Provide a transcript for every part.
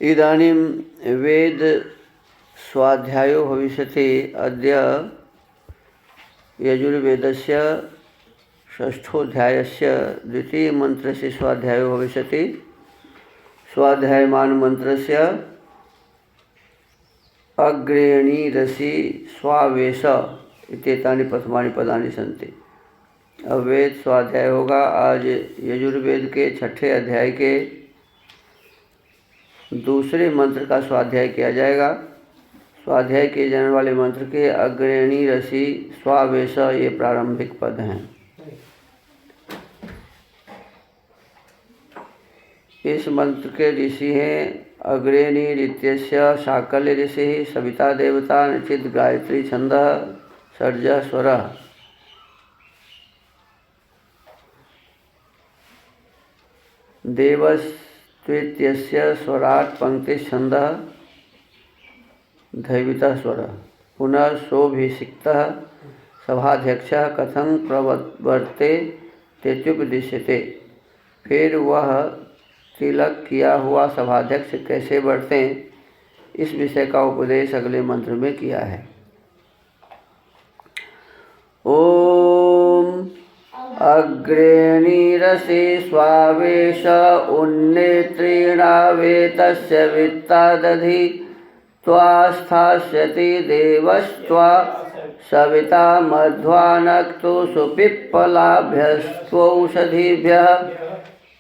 इदानीं वेद स्वाध्यायो भविष्यति। अद्य यजुर्वेदस्य षष्ठोऽध्यायस्य द्वितीयमन्त्रस्य स्वाध्यायो भविष्यति। स्वाध्यायमान मन्त्रस्य अग्रेणीरसि स्वावेश इत्येतानि प्रथमानि पदानि सन्ति। अब वेद स्वाध्याय होगा। आज यजुर्वेद के छठे अध्याय के दूसरे मंत्र का स्वाध्याय किया जाएगा। स्वाध्याय किए जाने वाले मंत्र के अग्रेणी रसी स्वावेश ये प्रारंभिक पद हैं। इस मंत्र के ऋषि हैं अग्रेणी ऋत्यस्य शाकल्य ऋषि, सविता देवता, निचित गायत्री छंदः, षड्ज स्वरः। देवस्त्वेत्यस्य स्वराट पंक्ति छंदः दैवितः स्वरः। पुनः सोभिषिक्तः सभाध्यक्षः कथं प्रवर्ते तेत्युपदिश्यते। फिर वह तिलक किया हुआ सभाध्यक्ष कैसे बढ़तें, इस विषय का उपदेश अगले मंत्र में किया है। ओम अग्रेणीरसि स्वावेश उन्नेत्रीणावेतस्य वित्तादधि त्वा स्थास्यति देवस्त्वा सविता मध्वानक्तु सुपिप्पलाभ्यस्त्वौषधीभ्यः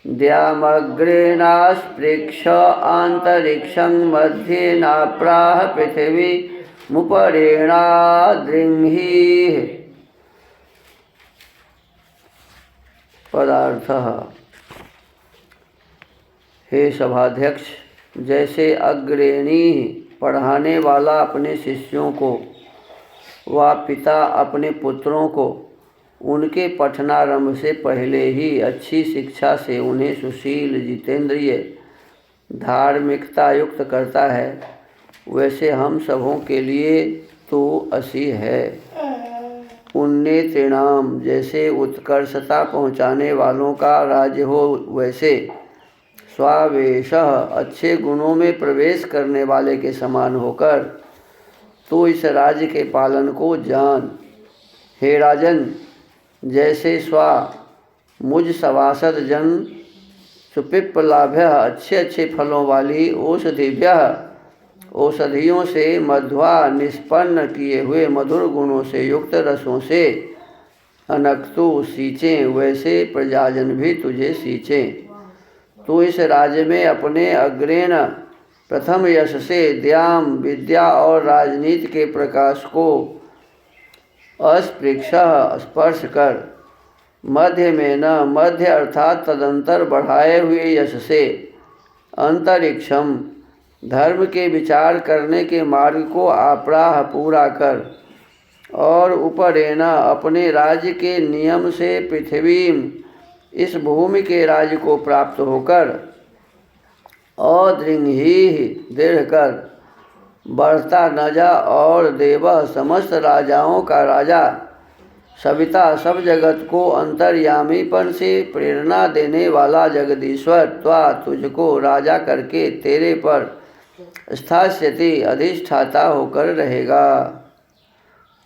द्यामग्रेणास्पृक्ष आन्तरिक्षं मध्ये नाप्राह पृथिवी मुपरेणादृंहि। पदार्थः। हे सभाध्यक्ष, जैसे अग्रेणी पढ़ाने वाला अपने शिष्यों को व पिता अपने पुत्रों को उनके पठनारंभ से पहले ही अच्छी शिक्षा से उन्हें सुशील, जितेंद्रिय, धार्मिकता युक्त करता है, वैसे हम सबों के लिए तो असी है। उन्नेत्रिणाम जैसे उत्कर्षता पहुँचाने वालों का राज्य हो, वैसे स्वावेशः अच्छे गुणों में प्रवेश करने वाले के समान होकर तो इस राज्य के पालन को जान। हे राजन, जैसे स्वा मुझ सभासद जन सुपिप्पलाभ्य अच्छे अच्छे फलों वाली औषधियों से मध्वा निष्पन्न किए हुए मधुर गुणों से युक्त रसों से अनक्तु सींचें, वैसे प्रजाजन भी तुझे सींचें। तो इस राज्य में अपने अग्रेण प्रथम यश से द्याम विद्या और राजनीति के प्रकाश को अस्पृक्ष स्पर्श कर, मध्य में न मध्य अर्थात तदंतर बढ़ाए हुए यश से, अंतरिक्षम धर्म के विचार करने के मार्ग को आप्राह पूरा कर, और ऊपरेण अपने राज्य के नियम से पृथ्वी इस भूमि के राज्य को प्राप्त होकर अदृंहि दृढ़ कर बढ़ता न जा, और देव समस्त राजाओं का राजा, सविता सब जगत को अंतर्यामीपन से प्रेरणा देने वाला जगदीश्वर त्वा तुझको राजा करके तेरे पर स्थास्यति अधिष्ठाता होकर रहेगा।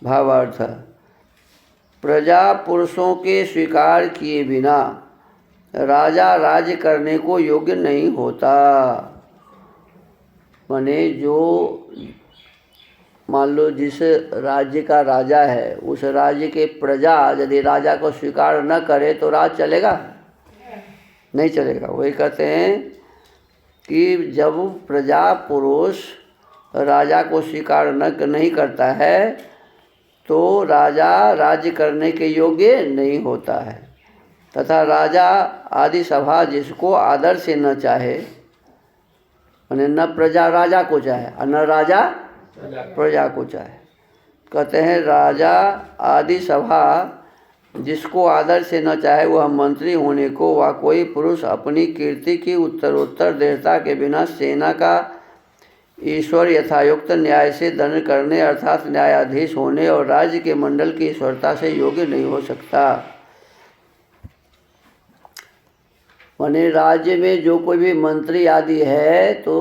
भावार्थ। प्रजा पुरुषों के स्वीकार किए बिना राजा राज्य करने को योग्य नहीं होता। माने जो मान लो जिस राज्य का राजा है, उस राज्य के प्रजा यदि राजा को स्वीकार न करे तो राज चलेगा? नहीं चलेगा। वही कहते हैं कि जब प्रजा पुरुष राजा को स्वीकार नहीं करता है तो राजा राज्य करने के योग्य नहीं होता है। तथा राजा आदि सभा जिसको आदर से न चाहे, माने न प्रजा राजा को चाहे और न राजा प्रजा को चाहे, कहते हैं राजा आदि सभा जिसको आदर से न चाहे वह मंत्री होने को व कोई पुरुष अपनी कीर्ति की उत्तरोत्तर दृढ़ता के बिना सेना का ईश्वर यथायुक्त न्याय से दंड करने अर्थात न्यायाधीश होने और राज्य के मंडल की ईश्वरता से योग्य नहीं हो सकता। माने राज्य में जो कोई भी मंत्री आदि है तो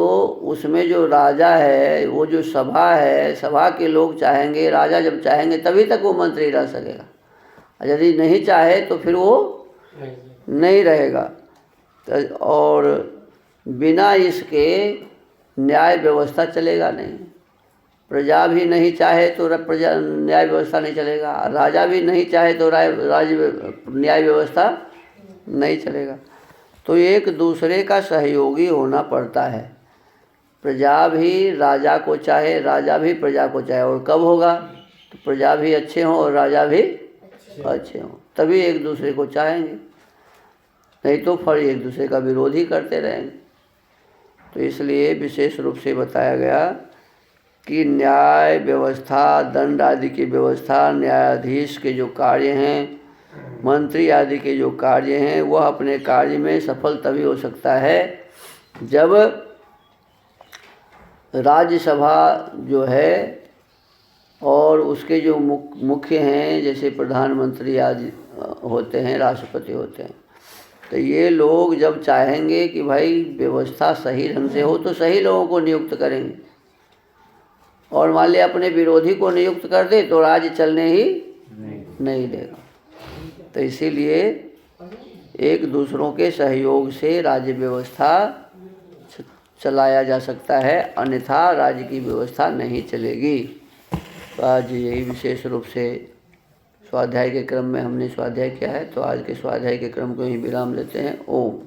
उसमें जो राजा है, वो जो सभा है, सभा के लोग चाहेंगे, राजा जब चाहेंगे तभी तक वो मंत्री रह सकेगा, और यदि नहीं चाहे तो फिर वो नहीं रहेगा। और बिना इसके न्याय व्यवस्था चलेगा नहीं। प्रजा भी नहीं चाहे तो प्रजा न्याय व्यवस्था नहीं चलेगा, राजा भी नहीं चाहे तो न्याय व्यवस्था नहीं चलेगा। तो एक दूसरे का सहयोगी होना पड़ता है। प्रजा भी राजा को चाहे, राजा भी प्रजा को चाहे। और कब होगा? तो प्रजा भी अच्छे हों और राजा भी अच्छे हों, तभी एक दूसरे को चाहेंगे, नहीं तो फिर एक दूसरे का विरोध ही करते रहेंगे। तो इसलिए विशेष रूप से बताया गया कि न्याय व्यवस्था, दंड आदि की व्यवस्था, न्यायाधीश के जो कार्य हैं, मंत्री आदि के जो कार्य हैं, वह अपने कार्य में सफल तभी हो सकता है जब राज्यसभा जो है और उसके जो मुख्य हैं, जैसे प्रधानमंत्री आदि होते हैं, राष्ट्रपति होते हैं, तो ये लोग जब चाहेंगे कि भाई व्यवस्था सही ढंग से हो तो सही लोगों को नियुक्त करेंगे, और मान लिया अपने विरोधी को नियुक्त कर दे तो राज्य चलने ही नहीं देगा। तो इसीलिए एक दूसरों के सहयोग से राज्य व्यवस्था चलाया जा सकता है, अन्यथा राज्य की व्यवस्था नहीं चलेगी। तो आज यही विशेष रूप से स्वाध्याय के क्रम में हमने स्वाध्याय किया है, तो आज के स्वाध्याय के क्रम को ही विराम लेते हैं। ओम।